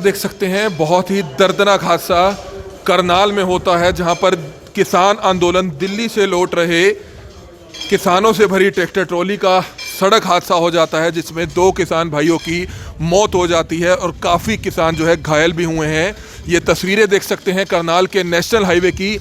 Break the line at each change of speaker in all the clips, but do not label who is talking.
देख सकते हैं बहुत ही दर्दनाक हादसा करनाल में होता है, जहां पर किसान आंदोलन दिल्ली से लौट रहे किसानों से भरी ट्रैक्टर ट्रॉली का सड़क हादसा हो जाता है, जिसमें 2 किसान भाइयों की मौत हो जाती है और काफ़ी किसान जो है घायल भी हुए हैं। ये तस्वीरें देख सकते हैं करनाल के नेशनल हाईवे की,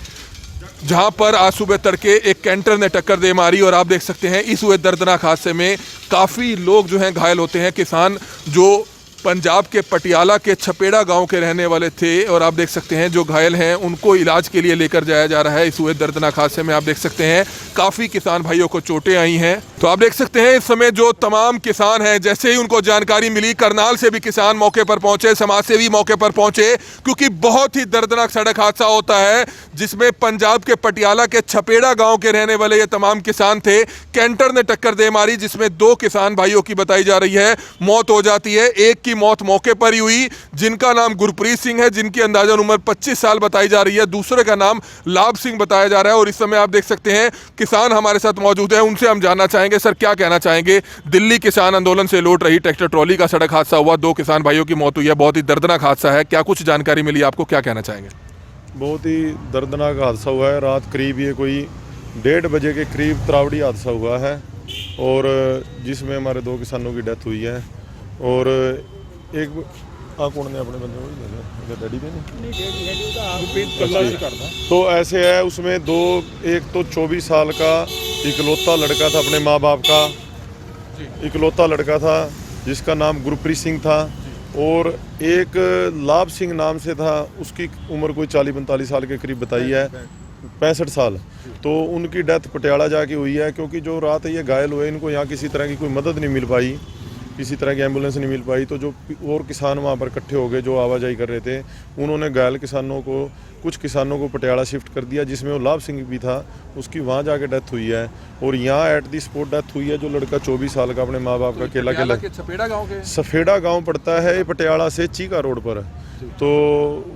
जहां पर आज सुबह तड़के एक कैंटर ने टक्कर दे मारी और आप देख सकते हैं इस हुए दर्दनाक हादसे में काफ़ी लोग जो हैं घायल होते हैं। किसान जो पंजाब के पटियाला के छपेड़ा गांव के रहने वाले थे और आप देख सकते हैं जो घायल हैं उनको इलाज के लिए लेकर जाया जा रहा है। इस हुए दर्दनाक हादसे में आप देख सकते हैं काफ़ी किसान भाइयों को चोटें आई हैं। तो आप देख सकते हैं इस समय जो तमाम किसान हैं, जैसे ही उनको जानकारी मिली, करनाल से भी किसान मौके पर पहुंचे, समाज सेवी मौके पर पहुंचे, क्योंकि बहुत ही दर्दनाक सड़क हादसा होता है जिसमें पंजाब के पटियाला के छपेड़ा गाँव के रहने वाले ये तमाम किसान थे। कैंटर ने टक्कर दे मारी जिसमें 2 किसान भाइयों की बताई जा रही है मौत हो जाती है। एक की मौत मौके पर ही हुई, जिनका नाम गुरप्रीत सिंह है, जिनकी अंदाजन उम्र 25 साल बताई जा रही है। दूसरे का नाम लाभ सिंह बताया जा रहा है। और इस समय आप देख सकते हैं किसान हमारे साथ मौजूद है, उनसे हम जानना चाहेंगे सर क्या कहना चाहेंगे। दिल्ली किसान आंदोलन से लौट रही ट्रैक्टर ट्रॉली का सड़क हादसा हुआ, 2 किसान भाइयों की मौत हुई है, बहुत ही दर्दनाक हादसा है, क्या कुछ जानकारी मिली आपको, क्या कहना चाहेंगे?
बहुत ही दर्दनाक हादसा हुआ है। रात करीब ये कोई 1:30 बजे के करीब तरावड़ी हादसा हुआ है और जिसमें हमारे 2 किसानों की डेथ हुई है। और एक कौन ने अपने बंदे डैडी पे नहीं, तो ऐसे है उसमें 2, एक तो 24 साल का इकलौता लड़का था, अपने माँ बाप का इकलौता लड़का था जिसका नाम गुरप्रीत सिंह था, और एक लाभ सिंह नाम से था, उसकी उम्र कोई 40-45 साल के करीब बताई है, 65 साल। तो उनकी डेथ पटियाला जाके हुई है, क्योंकि जो रात ये घायल हुए इनको यहाँ किसी तरह की कोई मदद नहीं मिल पाई, किसी तरह की एम्बुलेंस नहीं मिल पाई। तो जो और किसान वहाँ पर इकट्ठे हो गए जो आवाजाही कर रहे थे, उन्होंने घायल किसानों को, कुछ किसानों को पटियाला शिफ्ट कर दिया, जिसमें वो लाभ सिंह भी था, उसकी वहाँ जाके डेथ हुई है। और यहाँ एट दी स्पॉट डेथ हुई है जो लड़का 24 साल का अपने माँ बाप का अकेला सफेड़ा गाँव पड़ता है ये पटियाला से चीका रोड पर। तो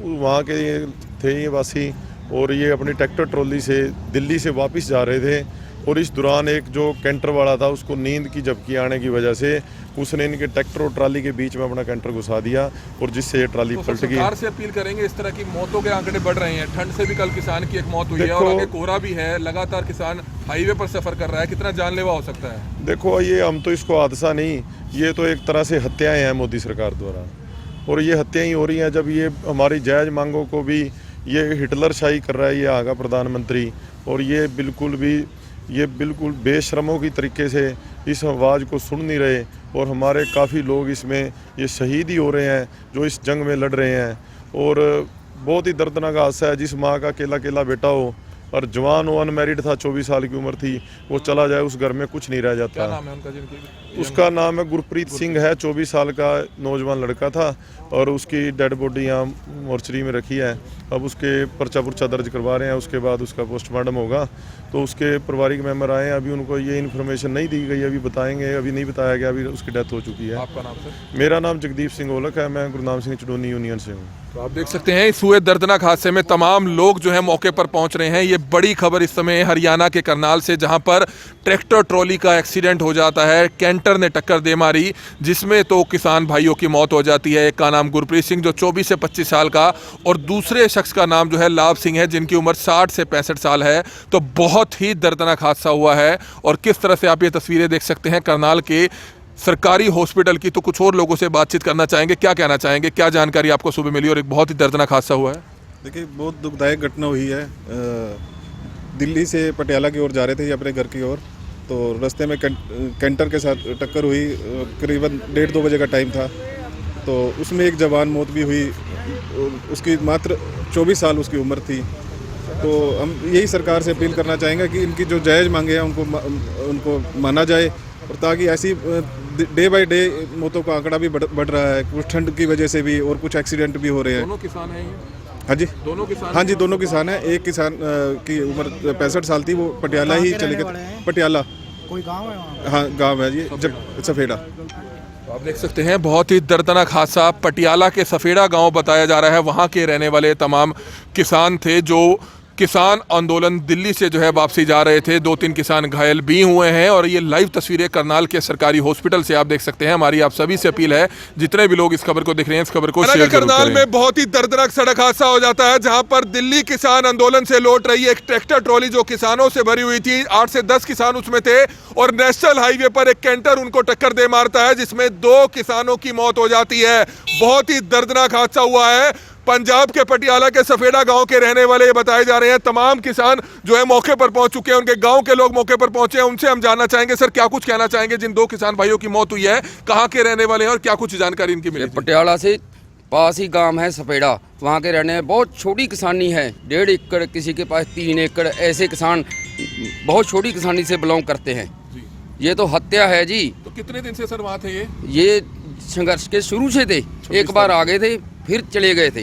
वहाँ के थे ये वासी, और ये अपनी ट्रैक्टर ट्रॉली से दिल्ली से वापस जा रहे थे, और इस दौरान एक जो कैंटर वाला था उसको नींद की झपकी आने की वजह से उसने इनके ट्रैक्टर और ट्राली के बीच में अपना कैंटर घुसा दिया, और जिससे ये ट्राली पलट गई।
सरकार से अपील करेंगे, इस तरह की मौतों के आंकड़े बढ़ रहे हैं, ठंड से भी कल किसान की एक मौत हुई है और आगे कोहरा भी है, लगातार किसान हाईवे पर सफर कर रहा है, कितना जानलेवा हो सकता है?
देखो ये हम तो इसको हादसा नहीं, ये तो एक तरह से हत्याएं हैं मोदी सरकार द्वारा, और ये हत्याएं ही हो रही हैं जब ये हमारी जायज़ मांगों को भी ये हिटलर शाही कर रहा है ये आगा प्रधानमंत्री। और ये बिल्कुल बेशर्मों की तरीके से इस आवाज़ को सुन नहीं रहे, और हमारे काफ़ी लोग इसमें ये शहीद ही हो रहे हैं जो इस जंग में लड़ रहे हैं। और बहुत ही दर्दनाक हादसा है, जिस माँ का अकेला बेटा हो और जवान हो, अनमैरिड था, 24 साल की उम्र थी, वो चला जाए उस घर में कुछ नहीं रह जाता।
क्या नाम है उनका?
उसका नाम है गुरप्रीत सिंह है, 24 साल का नौजवान लड़का था, और उसकी डेड बॉडी यहाँ मोर्चरी में रखी है। अब उसके पर्चा दर्ज करवा रहे हैं, उसके बाद उसका पोस्टमार्टम होगा। तो उसके पारिवारिक मेंबर आए हैं, अभी उनको ये इन्फॉर्मेशन नहीं दी गई, अभी बताएंगे, अभी नहीं बताया गया, अभी उसकी डेथ हो चुकी है।
आपका नाम सर?
मेरा नाम जगदीप सिंह ओलख है, मैं गुरनाम सिंह चडोनी यूनियन से हूँ।
तो आप देख सकते हैं इस हुए दर्दनाक हादसे में तमाम लोग जो है मौके पर पहुंच रहे हैं। ये बड़ी खबर इस समय हरियाणा के करनाल से, जहां पर ट्रैक्टर ट्रॉली का एक्सीडेंट हो जाता है, कैंटर ने टक्कर दे मारी, जिसमें तो किसान भाइयों की मौत हो जाती है। एक का नाम गुरप्रीत सिंह जो 24 से 25 साल का, और दूसरे शख्स का नाम जो है लाभ सिंह है, जिनकी उम्र 60 से 65 साल है। तो बहुत ही दर्दनाक हादसा हुआ है। और किस तरह से आप ये तस्वीरें देख सकते हैं करनाल के सरकारी हॉस्पिटल की। तो कुछ और लोगों से बातचीत करना चाहेंगे, क्या कहना चाहेंगे, क्या जानकारी आपको सुबह मिली? और एक बहुत ही दर्दनाक हादसा हुआ है।
देखिए बहुत दुखदायक घटना हुई है। दिल्ली से पटियाला की ओर जा रहे थे अपने घर की ओर, तो रास्ते में कैंटर के साथ टक्कर हुई, करीबन 1:30-2 बजे का टाइम था। तो उसमें एक जवान मौत भी हुई, उसकी मात्र 24 साल उसकी उम्र थी। तो हम यही सरकार से अपील करना चाहेंगे कि इनकी जो जायज़ मांगे हैं उनको माना जाए, और ताकि ऐसी डे बाय डे मौतों का आंकड़ा भी बढ़ रहा है, कुछ ठंड की वजह से भी, और कुछ एक्सीडेंट भी हो रहे हैं।
दोनों किसान हैं ये?
हाँ जी,
दोनों किसान?
हाँ जी, दोनों किसान हैं। एक किसान की उम्र 65 साल थी, वो पटियाला ही चले गए। पटियाला
कोई गांव है वहाँ?
हाँ गांव है जी, सफेड़ा।
तो आप देख सकते हैं बहुत ही दर्दनाक हादसा पटियाला के सफेड़ा गांव बताया जा रहा है। वहां के रहने वाले तमाम किसान थे जो किसान आंदोलन दिल्ली से जो है वापसी जा रहे थे। 2-3 किसान घायल भी हुए हैं और ये लाइव तस्वीरें करनाल के सरकारी हॉस्पिटल से आप देख सकते हैं। हमारी आप सभी से अपील है, जितने भी लोग इस खबर को देख रहे हैं, इस खबर को शेयर जरूर करें। करनाल में बहुत ही दर्दनाक सड़क हादसा हो जाता है, जहां पर दिल्ली किसान आंदोलन से लौट रही एक ट्रैक्टर ट्रॉली जो किसानों से भरी हुई थी, 8 से 10 किसान उसमें थे, और नेशनल हाईवे पर एक कैंटर उनको टक्कर दे मारता है, जिसमें 2 किसानों की मौत हो जाती है। बहुत ही दर्दनाक हादसा हुआ है। पंजाब के पटियाला के सफेदा गांव के रहने वाले ये बताए जा रहे हैं। तमाम किसान जो है मौके पर पहुंच चुके हैं, उनके गांव के लोग मौके पर पहुंचे हैं। उनसे हम जानना चाहेंगे, सर क्या कुछ कहना चाहेंगे जिन 2 किसान भाइयों की मौत हुई है, कहां के रहने वाले हैं और क्या कुछ जानकारी इनकी मिली?
पटियाला से पास ही गांव है सफेड़ा, वहाँ के रहने बहुत छोटी किसानी है, 1.5 एकड़, किसी के पास 3 एकड़, ऐसे किसान बहुत छोटी किसानी से बिलोंग करते हैं। ये तो हत्या है जी।
तो कितने दिन से सर वहाँ थे?
ये संघर्ष के शुरू से थे, एक बार आ गए थे फिर चले गए थे।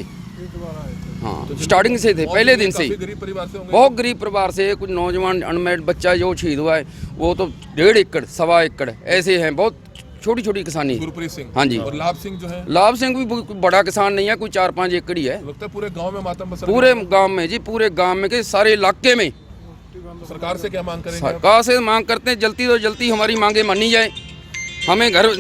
हाँ, स्टार्टिंग से थे, पहले दिन से।
गरीब परिवार से होंगे?
बहुत गरीब परिवार से। कुछ नौजवान अनमेरिड बच्चा जो शहीद हुआ है वो तो 1.5 एकड़, 1.25 एकड़ ऐसे हैं, बहुत छोटी छोटी किसानी।
गुरप्रीत सिंह,
हाँ जी।
और लाभ सिंह जो है?
लाभ सिंह भी कोई बड़ा किसान नहीं है, कोई 4-5 एकड़ ही है।
लगता है पूरे गांव में मातम बस
पूरे गांव में जी, पूरे गांव में के सारे इलाके में।
सरकार से क्या मांग करेंगे?
सरकार से मांग करते हैं जल्दी तो जल्दी हमारी मांगे मानी जाए, हमें घर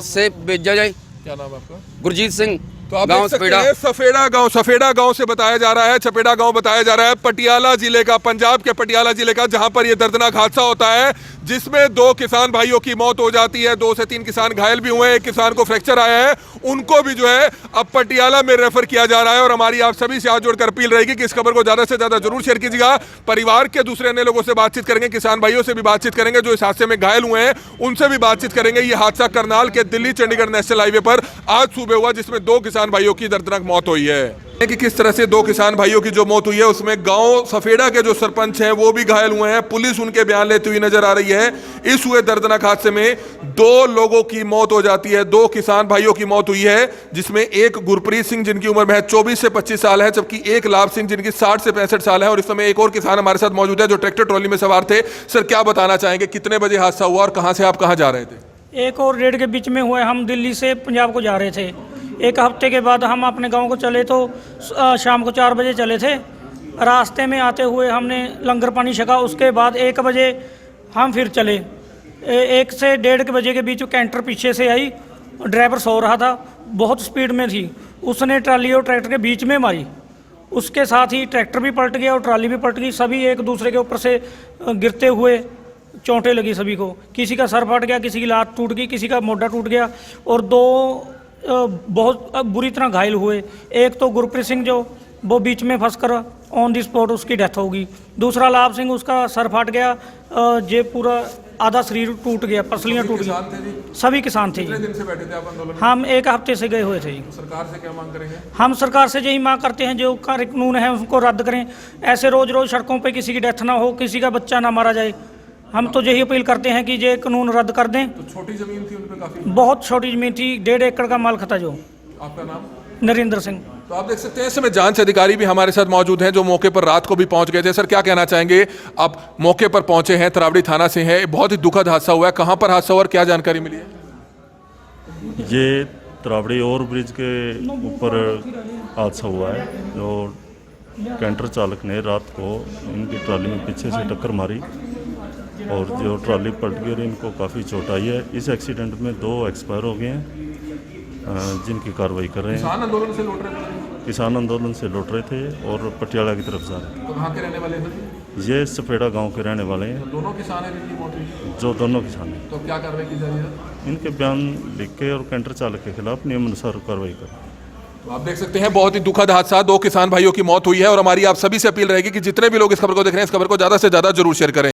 से भेजा जाए।
क्या नाम है आपका?
गुरजीत सिंह,
तो आप
गांव
देख सकते हैं सफेड़ा गांव से बताया जा रहा है, चपेड़ा गांव बताया जा रहा है, पटियाला जिले का, पंजाब के पटियाला जिले का, जहां पर यह दर्दनाक हादसा होता है, जिसमें 2 किसान भाइयों की मौत हो जाती है। 2 से 3 किसान घायल भी हुए हैं, एक किसान को फ्रैक्चर आया है, उनको भी जो है अब पटियाला में रेफर किया जा रहा है। और हमारी आप सभी से हाथ जोड़कर अपील रहेगी कि इस खबर को ज्यादा से ज्यादा जरूर शेयर कीजिएगा। परिवार के दूसरे अन्य लोगों से बातचीत करेंगे, किसान भाइयों से भी बातचीत करेंगे जो इस हादसे में घायल हुए हैं, उनसे भी बातचीत करेंगे। यह हादसा करनाल के दिल्ली चंडीगढ़ नेशनल हाईवे पर आज सुबह हुआ, जिसमें 2 किसान भाइयों की दर्दनाक मौत हुई है। कि किस तरह से 2 किसान भाइयों की जो मौत हुई है, उसमें गांव सफेड़ा के जो सरपंच हैं वो भी घायल हुए हैं, पुलिस उनके बयान लेती हुई नजर आ रही है। इस हुए दर्दनाक हादसे में 2 लोगों की मौत हो जाती है, 2 किसान भाइयों की मौत हुई है, जिसमें एक गुरप्रीत सिंह जिनकी उम्र महज 24 से 25 साल है, जबकि एक लाभ सिंह जिनकी 60 से 65 साल है। और इस समय एक और किसान हमारे साथ मौजूद है जो ट्रैक्टर ट्रॉली में सवार थे। सर क्या बताना चाहेंगे, कितने बजे हादसा हुआ और कहां से आप कहां जा रहे थे?
1 और 1.5 के बीच में हुए। हम दिल्ली से पंजाब को जा रहे थे। 1 हफ्ते के बाद हम अपने गांव को चले तो शाम को 4 बजे चले थे। रास्ते में आते हुए हमने लंगर पानी छका, उसके बाद 1 बजे हम फिर चले। 1 से 1.5 बजे के बीच कैंटर पीछे से आई, ड्राइवर सो रहा था, बहुत स्पीड में थी, उसने ट्राली और ट्रैक्टर के बीच में मारी। उसके साथ ही ट्रैक्टर भी पलट गया और ट्राली भी पलट गई। सभी एक दूसरे के ऊपर से गिरते हुए चोटें लगी सभी को। किसी का सर फट गया, किसी की लात टूट गई, किसी का मोढा टूट गया, और 2 बहुत बुरी तरह घायल हुए। एक तो गुरप्रीत सिंह जो वो बीच में फंसकर ऑन दी स्पॉट उसकी डेथ होगी। दूसरा लाभ सिंह, उसका सर फट गया, जे पूरा आधा शरीर टूट गया, पसलियाँ टूट गई। सभी किसान थे।
कितने दिन से बैठे थे आप आंदोलन?
हम 1 हफ्ते से गए हुए थे।
सरकार से क्या मांग करेंगे?
हम सरकार से यही मांग करते हैं, जो कानून है उसको रद्द करें। ऐसे रोज रोज सड़कों पे किसी की डेथ ना हो, किसी का बच्चा ना मारा जाए। हम तो यही अपील करते हैं कि ये कानून रद्द कर दें।
तो छोटी जमीन थी उन पे काफी?
बहुत छोटी जमीन थी, 1.5 एकड़ का माल था। जो
आपका नाम?
नरेंद्र सिंह।
तो आप देख सकते हैं इस समय जांच अधिकारी भी हमारे साथ मौजूद हैं जो मौके पर रात को भी पहुंच गए थे। सर क्या कहना चाहेंगे, आप मौके पर पहुंचे हैं, तरावड़ी थाना से हैं, बहुत ही दुखद हादसा हुआ है, कहां पर हादसा हुआ और क्या जानकारी मिली है?
ये तरावड़ी ओवर ब्रिज के ऊपर हादसा हुआ है, जो कैंटर चालक ने रात को इनकी ट्राली में पीछे से टक्कर मारी और जो ट्राली पलट गई और इनको काफ़ी चोट आई है। इस एक्सीडेंट में 2 एक्सपायर हो गए हैं, जिनकी कार्रवाई कर रहे हैं।
किसान आंदोलन से लौट रहे थे?
किसान आंदोलन से लौट रहे थे और पटियाला की तरफ जा रहे थे।
तो कहाँ के रहने वाले हैं?
ये सफेड़ा गांव के रहने वाले हैं।
दोनों किसान हैं जिनकी मौत हुई?
जो दोनों किसान हैं।
तो क्या कार्रवाई की जा रही है?
इनके बयान लिख के और कैंटर चालक के खिलाफ नियमानुसार कार्रवाई करें।
तो आप देख सकते हैं बहुत ही दुखद हादसा, 2 किसान भाइयों की मौत हुई है। और हमारी आप सभी से अपील रहेगी कि जितने भी लोग इस खबर को देख रहे हैं, इस खबर को ज्यादा से ज्यादा जरूर शेयर करें।